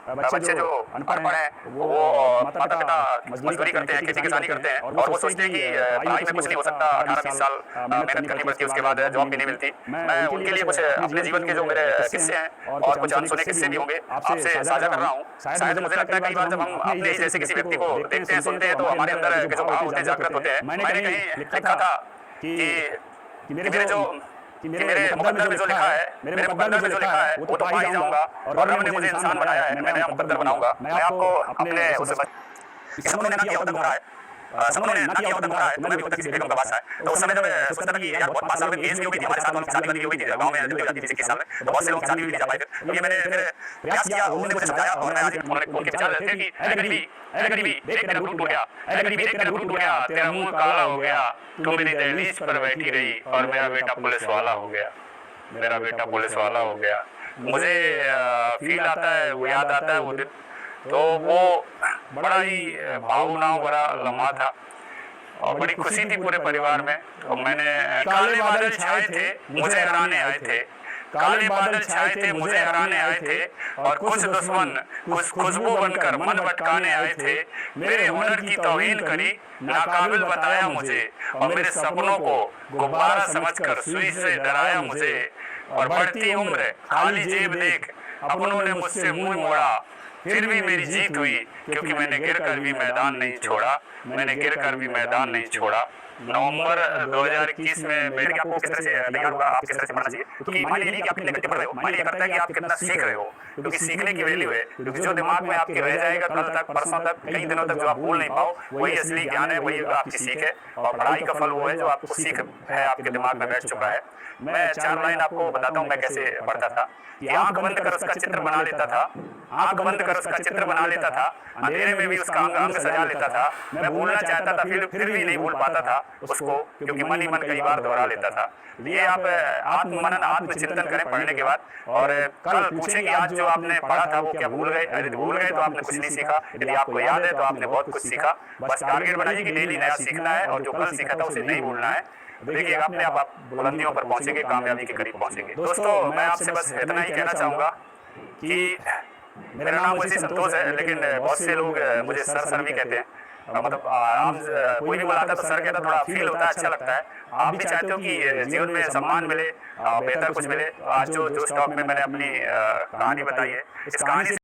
बच्चे जो अनपढ़ हैं वो माता पिता मजदूरी करते हैं, खेती किसानी करते हैं और वो सोचते हैं कि पढ़ाई में कुछ नहीं हो सकता, 18-20 साल मेहनत करनी पड़ती है, उसके बाद जॉब भी नहीं मिलती। मैं उनके लिए कुछ अपने जीवन के जो मेरे किस्से हैं और कुछ अनसुने किस्से भी होंगे आपसे साझा कर रहा हूँ। शायद मुझे लगता है कई बार जब हम अपने ही जैसे किसी व्यक्ति को देखते हैं, सुनते हैं, तो हमारे अंदर के जो भाव होते हैं जागृत होते हैं। मैंने कहीं लिखा था कि मेरे मुकद्दर में जो लिखा है, मेरे मुकद्दर में जो लिखा है वो तो पा ही जाऊंगा, और रब ने मुझे इंसान बनाया है, मैं नया मुकद्दर बनाऊंगा। मैं आपको अपने उस समूह ने ना किया होता गुमराह है, समूह ने ना किया होता गुमराह है, तो मैं भी होता किसी बेगम का बादशाह है। तो उस समय जब सोचता था कि यार बहुत 5 साल में एज भी हो गई थी, हमारे साथ वालों की शादी बंदी हो गई थी, गांव में हो जाती थी 21 साल में, तो बहुत से लोग शादी भी नहीं जा पाए थे। तो ये मैंने प्रयास किया, उन्होंने मुझे समझाया, और मैं आज उनके विचार थे कि ऐ गरीबी देख तेरा रूप टूट गया, ऐ गरीबी देख तेरा रूप टूट गया, तेरा मुंह काला हो गया, तू मेरी दहलीज पर बैठी रही और मेरा बेटा पुलिस वाला हो गया, मेरा बेटा पुलिस वाला हो गया। मुझे फील आता है, वो याद आता है वो दिन, तो वो बड़ा ही भावनाओं भरा लम्हा था और बड़ी खुशी थी पूरे परिवार में। और मैंने काले बादल छाए थे मुझे हराने आए थे, काले बादल छाए थे मुझे हराने आए थे, और कुछ दुश्मन कुछ खुशबू बनकर मन भटकाने आए थे। मेरे हुनर की तौहीन करी, नाकाबिल बताया मुझे, और मेरे सपनों को गुब्बारा समझकर सुई से डराया मुझे। और बढ़ती उम्र खाली जेब देख अपनों ने मुझसे मुंह मोड़ा, फिर भी मेरी जीत हुई क्योंकि मैंने गिरकर भी मैदान नहीं छोड़ा, मैंने गिरकर भी मैदान नहीं छोड़ा। नवंबर 2021 में मेरे आपको किस तरह से तैयार होगा, आप किस तरह से पढ़ना चाहिए, क्योंकि मायने ये नहीं कि आप कितने घंटे पढ़ रहे हो, मायने ये करता है कि आप कितना सीख रहे हो, क्योंकि सीखने की वैल्यू है। क्योंकि जो दिमाग में आपके रह जाएगा कल तक, परसों तक, कई दिनों तक जो आप भूल नहीं पाओ, वही असली ज्ञान है, वही आपकी सीख है। और पढ़ाई का फल वो है जो आपको सीख है, आपके दिमाग में बैठ चुका है। मैं 4 लाइन आपको बताता हूँ मैं कैसे पढ़ता था। कि आंख बंद कर उसका चित्र बना लेता था, आंख बंद कर उसका चित्र बना लेता था, अंधेरे में भी उसका अंग अंग सजा लेता था। मैं भूलना चाहता था फिर भी नहीं भूल पाता था उसको, क्योंकि मन ही मन कई बार दोहरा लेता था। ये आप आत्ममनन आत्मचिंतन करें पढ़ने के बाद, और कल पूछें कि आज जो आपने पढ़ा था वो क्या भूल गए। यदि भूल गए तो आपने कुछ नहीं सीखा, यदि आपको याद है तो आपने बहुत कुछ सीखा। बस टारगेट बनाइए कि डेली नया सीखना है, और जो कल सीखा था उसे नहीं भूलना है। देखिए अपने आप बुलंदियों पर पहुंचेंगे, कामयाबी के करीब पहुंचेंगे। दोस्तों मैं आपसे बस इतना ही कहना चाहूँगा कि मेरा नाम वैसे संतोष है, लेकिन बहुत से लोग मुझे सर भी कहते हैं। मतलब आराम कोई भी बुलाता है तो सर कहता, थोड़ा फील होता है, अच्छा लगता है। आप भी चाहते हो कि जीवन में सम्मान मिले, बेहतर कुछ मिले। आज जो स्टॉक में मैंने अपनी कहानी बताई है, इस कहानी